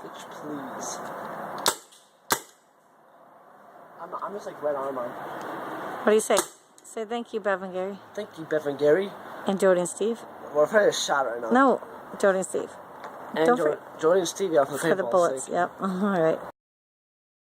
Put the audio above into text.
Bitch, please. I'm just like red arm on. What do you say? Say thank you, Bev and Gary. Thank you, Bev and Gary. And Jody and Steve. We're probably a shot right now. No, Jody and Steve. And Jody and Steve, yeah, for the bullets. Yep. All right.